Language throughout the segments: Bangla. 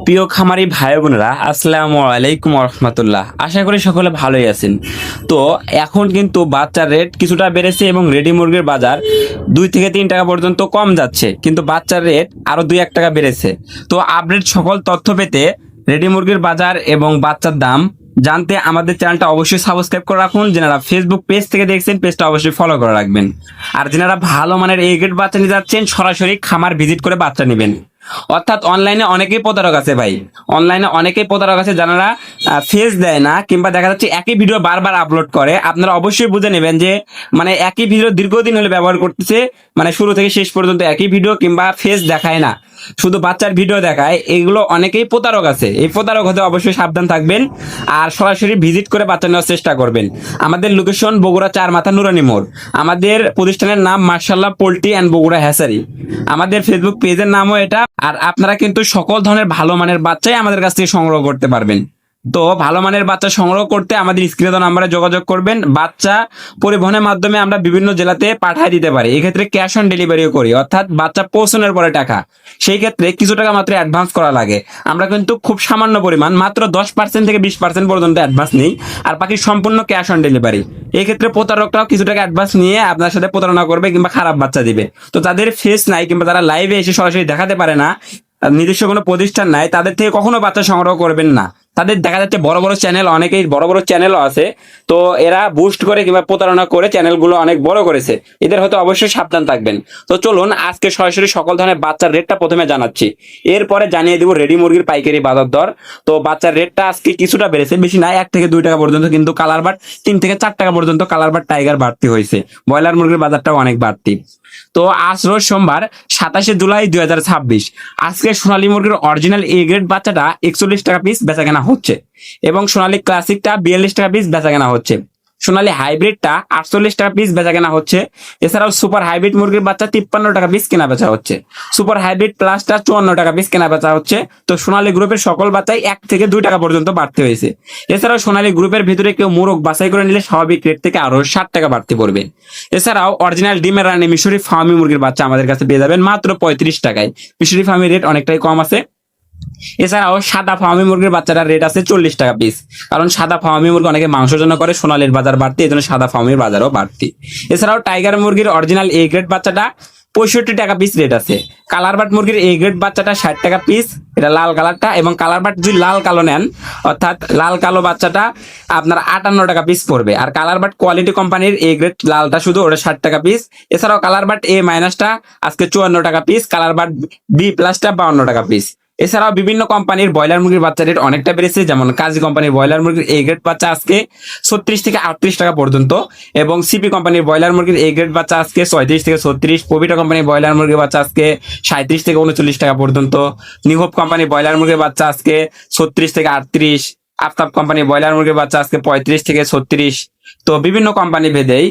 প্রিয় খামারি ভাই বোনেরা, আসসালামু আলাইকুম রহমতুল্লাহ। আশা করি সকলে ভালোই আছেন। তো এখন কিন্তু বাচ্চার রেট কিছুটা বেড়েছে এবং রেডি মুরগির বাজার 2 থেকে 3 টাকা পর্যন্ত কম যাচ্ছে, কিন্তু বাচ্চার রেট আরো 2-1 টাকা বেড়েছে। তো আপডেট সকল তথ্য পেতে রেডি মুরগির বাজার এবং বাচ্চার দাম জানতে আমাদের চ্যানেলটা অবশ্যই সাবস্ক্রাইব করে রাখুন। যারা ফেসবুক পেজ থেকে দেখছেন, পেজটা অবশ্যই ফলো করে রাখবেন। আর যারা ভালো মানের এ গ্রেড বাচ্চা নিতে যাচ্ছেন, সরাসরি খামার ভিজিট করে বাচ্চা নেবেন। অর্থাৎ অনলাইনে অনেকেই প্রতারক আছে ভাই, অনলাইনে অনেকেই প্রতারক আছে যারা ফেস দেয় না, কিংবা দেখা যাচ্ছে একই ভিডিও বারবার আপলোড করে। আপনারা অবশ্যই বুঝে নেবেন যে মানে একই ভিডিও দীর্ঘদিন হলে ব্যবহার করতেছে, মানে শুরু থেকে শেষ পর্যন্ত একই ভিডিও, কিংবা ফেস দেখায় না, শুধু বাচ্চার ভিডিও দেখায়। এগুলো অনেকেই প্রতারক আছে, এই প্রতারক হতে অবশ্যই সাবধান থাকবেন আর সরাসরি ভিজিট করে বাচ্চা নেওয়ার চেষ্টা করবেন। আমাদের লোকেশন বগুড়া 4 মাথা নুরানি মোড়। আমাদের প্রতিষ্ঠানের নাম মার্শাল্লাহ পোল্ট্রি অ্যান্ড বগুড়া হ্যাচারি। আমাদের ফেসবুক পেজের নামও এটা। আর আপনারা কিন্তু সকল ধরনের ভালো মানের বাচ্চাই আমাদের কাছ থেকে সংগ্রহ করতে পারবেন। তো ভালো মানের বাচ্চা সংগ্রহ করতে আমাদের স্ক্রিনে দেওয়া নাম্বারে যোগাযোগ করবেন। বাচ্চা পরিবহনের মাধ্যমে আমরা বিভিন্ন জেলাতে পাঠিয়ে দিতে পারি। এক্ষেত্রে ক্যাশ অন ডেলিভারিও করি, অর্থাৎ বাচ্চা পৌঁছানোর পরে টাকা, সেই ক্ষেত্রে কিছু টাকা মাত্র অ্যাডভান্স করা লাগে। আমরা কিন্তু খুব সামান্য পরিমাণ, মাত্র 10% থেকে 20% পর্যন্ত অ্যাডভান্স নিই, আর বাকি সম্পূর্ণ ক্যাশ অন ডেলিভারি। এই ক্ষেত্রে প্রতারকরাও কিছু টাকা অ্যাডভান্স নিয়ে আপনার সাথে প্রতারণা করবে কিংবা খারাপ বাচ্চা দিবে। তো যাদের ফেস নাই কিংবা তারা লাইভে এসে সরাসরি দেখাতে পারে না, নিজস্ব কোনো প্রতিষ্ঠান নাই, তাদের থেকে কখনো বাচ্চা সংগ্রহ করবেন না। তাদের দেখা যাচ্ছে বড় বড় চ্যানেল, অনেকেই বড় বড় চ্যানেলও আছে, তো এরা বুস্ট করে কিংবা প্রতারণা করে চ্যানেলগুলো অনেক বড় করেছে। এদের হয়তো অবশ্যই সাবধান থাকবেন। তো চলুন আজকে সরাসরি সকল ধরনের বাচ্চার রেটটা প্রথমে জানাচ্ছি, এরপরে জানিয়ে দিব রেডি মুরগির পাইকারি বাজার দর। তো বাচ্চার রেটটা আজকে কিছুটা বেড়েছে, বেশি না, 1 থেকে 2 টাকা পর্যন্ত, কিন্তু কালার বাট 3 থেকে 4 টাকা পর্যন্ত কালার বাট টাইগার বাড়তি হয়েছে। ব্রয়লার মুরগির বাজারটাও অনেক বাড়তি। তো আজ রোজ সোমবার 27শে জুলাই 2026। আজকে সোনালী মুরগির অরিজিনাল এ গ্রেড বাচ্চাটা 41 টাকা পিস বেচা কেনা হচ্ছে, এবং সোনালী ক্লাসিকটা 42 টাকা পিস বেচা কেনা হচ্ছে। সোনালী হাইব্রিডটা 48 টাকা পিস বেচা কেনা হচ্ছে। এছাড়াও সুপার হাইব্রিড মুরগির বাচ্চা 53 টাকা পিস কেনা বেচা হচ্ছে। সুপার হাইব্রিড প্লাসটা 54 টাকা পিস কেনা বেচা হচ্ছে। তো সোনালী গ্রুপের সকল বাচ্চাই 1 থেকে 2 টাকা পর্যন্ত বাড়তি হয়েছে। এছাড়াও সোনালী গ্রুপের ভিতরে কেউ মোরগ বাছাই করে নিলে স্বাভাবিক রেট থেকে আরো 60 টাকা বাড়তি পড়বে। এছাড়াও অরিজিনাল ডিমের রানী মিশরি ফার্মি মুরগির বাচ্চা আমাদের কাছে পেয়ে যাবেন মাত্র 35 টাকায়। মিশরি ফার্মি রেট অনেকটাই কম আছে। এছাড়াও সাদা ফার্মি মুরগির বাচ্চাটার রেট আছে 40 টাকা পিস, কারণ সাদা ফার্মি মুরগি অনেকে মাংসের জন্য করে, সোনালীর বাজার বাড়তি, এই জন্য সাদা ফার্মির বাজারও বাড়তি। এছাড়াও টাইগার মুরগির অরিজিনাল এ গ্রেড বাচ্চাটা 65 টাকা পিস রেট আছে। কালার বাট মুরগির এ গ্রেড বাচ্চাটা 60 টাকা পিস, এটা লাল কালারটা, এবং কালার বাট যদি লাল কালো নেন, অর্থাৎ লাল কালো বাচ্চাটা আপনার 58 টাকা পিস পড়বে। আর কালার বাট কোয়ালিটি কোম্পানির এ গ্রেড লালটা শুধু, ওটা 60 টাকা পিস। এছাড়াও কালার বাট এ মাইনাসটা আজকে 54 টাকা পিস, কালার বাট বি প্লাসটা 52 টাকা পিস। এছাড়াও বিভিন্ন কোম্পানির ব্রয়লার মুরগির বাচ্চা রেট অনেকটা বেড়েছে, যেমন কাজী কোম্পানির ব্রয়লার মুরগির এ গ্রেড বাচ্চা আজকে 36 থেকে 38 টাকা পর্যন্ত, এবং সিপি কোম্পানির ব্রয়লার মুরগির এ গ্রেড বাচ্চা আজকে 36 থেকে 36। পবিটা কোম্পানির ব্রয়লার মুরগির বাচ্চা আজকে 37 থেকে 39 টাকা পর্যন্ত। নিউ হোপ কোম্পানির ব্রয়লার মুরগির বাচ্চা আজকে 36 থেকে 38। আফতাব কোম্পানির ব্রয়লার মুরগির বাচ্চা আজকে 35 থেকে 36। তো বিভিন্ন কোম্পানি ভেদেই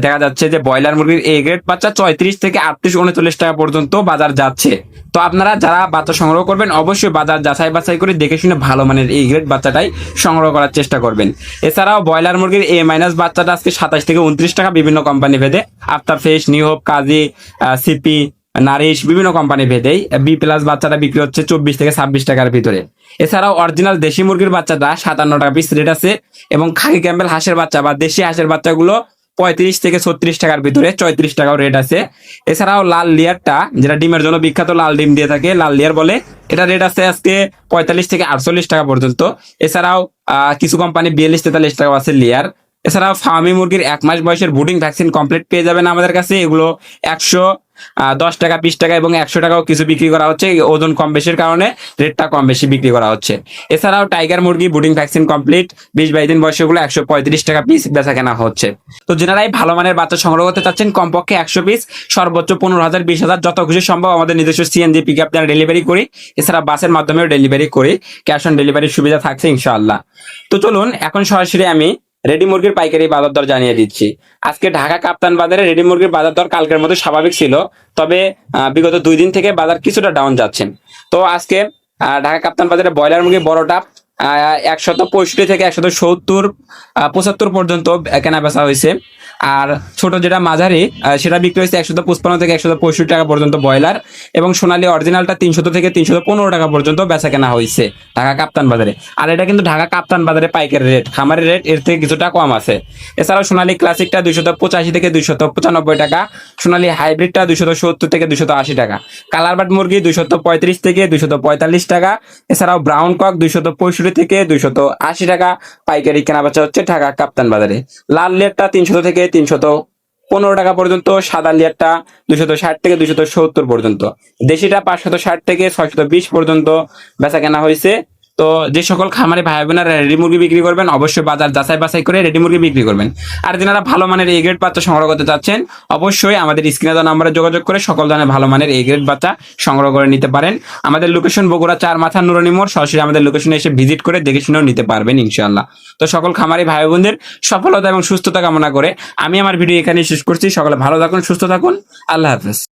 দেখা যাচ্ছে যে ব্রয়লার মুরগির এ গ্রেড বাচ্চা 36 থেকে 38 39 টাকা পর্যন্ত বাজার যাচ্ছে। তো আপনারা যারা বাচ্চা সংগ্রহ করবেন, অবশ্যই বাজার যাচাই বাছাই করে দেখে শুনে ভালো মানের এই গ্রেড বাচ্চাটাই সংগ্রহ করার চেষ্টা করবেন। এছাড়াও ব্রয়লার মুরগির এ মাইনাস বাচ্চাটা আজকে 27 থেকে 29 টাকা বিভিন্ন কোম্পানি ভেদে, আফতাব ফ্রেশ, নিউ হোপ, কাজী, সিপি, নারিশ, বিভিন্ন কোম্পানি ভেদেই বি প্লাস বাচ্চাটা বিক্রি হচ্ছে 24 থেকে 26 টাকার ভিতরে। এছাড়াও অরিজিনাল দেশি মুরগির বাচ্চাটা 57 টাকা পিস রেট আছে, এবং খাকি ক্যাম্বেল হাঁসের বাচ্চা বা দেশি হাঁসের বাচ্চাগুলো 35 থেকে 36 টাকার ভিতরে 34 টাকাও রেট আছে। এছাড়াও লাল লেয়ারটা, যেটা ডিমের জন্য বিখ্যাত, লাল ডিম দিয়ে থাকে, লাল লেয়ার বলে, এটা রেট আছে আজকে 45 থেকে 48 টাকা পর্যন্ত। এছাড়াও কিছু কোম্পানি 42 43 টাকা আছে লেয়ার। এছাড়াও ফার্মি মুরগির 1 মাস বয়সের বুডিং ভ্যাকসিন কমপ্লিট পেয়ে যাবেন আমাদের কাছে। এগুলো 110 টাকা, 20 টাকা এবং 100 টাকাও কিছু বিক্রি করা হচ্ছে। ওজন কম বেশির কারণে রেটটা কম বেশি বিক্রি করা হচ্ছে। এছাড়াও টাইগার মুরগি বুডিং ভ্যাকসিন কমপ্লিট 20-22 দিন বয়সে, এগুলো 135 টাকা পিস বেচা কেনা হচ্ছে। তো যারাই ভালো মানের বাচ্চা সংগ্রহ করতে চাচ্ছেন, কমপক্ষে 100 পিস, সর্বোচ্চ 15,000 20,000 যত খুশি সম্ভব আমাদের নিজস্ব সিএনজি পিক আপ ডেলিভারি করি। এছাড়া বাসের মাধ্যমেও ডেলিভারি করি, ক্যাশ অন ডেলিভারির সুবিধা থাকছে ইনশাআল্লাহ। তো চলুন এখন সরাসরি আমি রেডি মুরগির পাইকারি বাজার দর জানিয়ে দিচ্ছি। আজকে ঢাকা কাপ্তান বাজারে রেডি মুরগির বাজার দর কালকের মতো স্বাভাবিক ছিল, তবে বিগত 2 দিন থেকে বাজার কিছুটা ডাউন যাচ্ছে। তো আজকে ঢাকা কাপ্তান বাজারে ব্রয়লার মুরগি বড়টা 165 থেকে 170 75 পর্যন্ত কেনা বেচা হয়েছে। আর ছোট যেটা মাঝারি সেটা বিক্রি হয়েছে 155 থেকে 165 টাকা পর্যন্ত ব্রয়লার, এবং সোনালী অরিজিনালটা 300 থেকে 315 টাকা পর্যন্ত বেচা কেনা হয়েছে ঢাকা কাপ্তান বাজারে। আর এটা কিন্তু ঢাকা কাপ্তান বাজারে পাইকারি রেট, খামারের রেট এর থেকে কিছুটা কম আছে। এছাড়াও সোনালী ক্লাসিকটা 285 থেকে 295 টাকা, সোনালী হাইব্রিডটা 270 থেকে 280 টাকা, কালারবাট মুরগি 235 থেকে 245 টাকা, এছাড়াও ব্রাউন কক 265 থেকে 280 টাকা পাইকারি কেনা বেচা হচ্ছে ঢাকা কাপ্তান বাজারে। লাল লেয়ারটা 300 থেকে 315 টাকা পর্যন্ত, সাদা লেয়ারটা 260 থেকে 270 পর্যন্ত, দেশিটা 560 থেকে 620 পর্যন্ত বেচা কেনা হয়েছে। তো যে সকল খামারে ভাই বোনেরা রেডি মুরগি বিক্রি করবেন, অবশ্যই বাজার যাচাই বাছাই করে রেডি মুরগি বিক্রি করবেন। আর যারা ভালো মানের এ গ্রেড বাচ্চা সংগ্রহ করতে চাচ্ছেন, অবশ্যই আমাদের স্ক্রিনে দেওয়া নম্বরে যোগাযোগ করে সকল ধরনের ভালো মানের এ গ্রেড বাচ্চা সংগ্রহ করে নিতে পারেন। আমাদের লোকেশন বগুড়া 4 মাথা নুরানি মোড়, সরাসরি আমাদের লোকেশনে এসে ভিজিট করে দেখে শুনেও নিতে পারবেন ইনশাআল্লাহ। তো সকল খামারি ভাই বোনদের সফলতা এবং সুস্থতা কামনা করে আমি আমার ভিডিও এখানে শেষ করছি। সকলে ভালো থাকুন, সুস্থ থাকুন, আল্লাহ হাফেজ।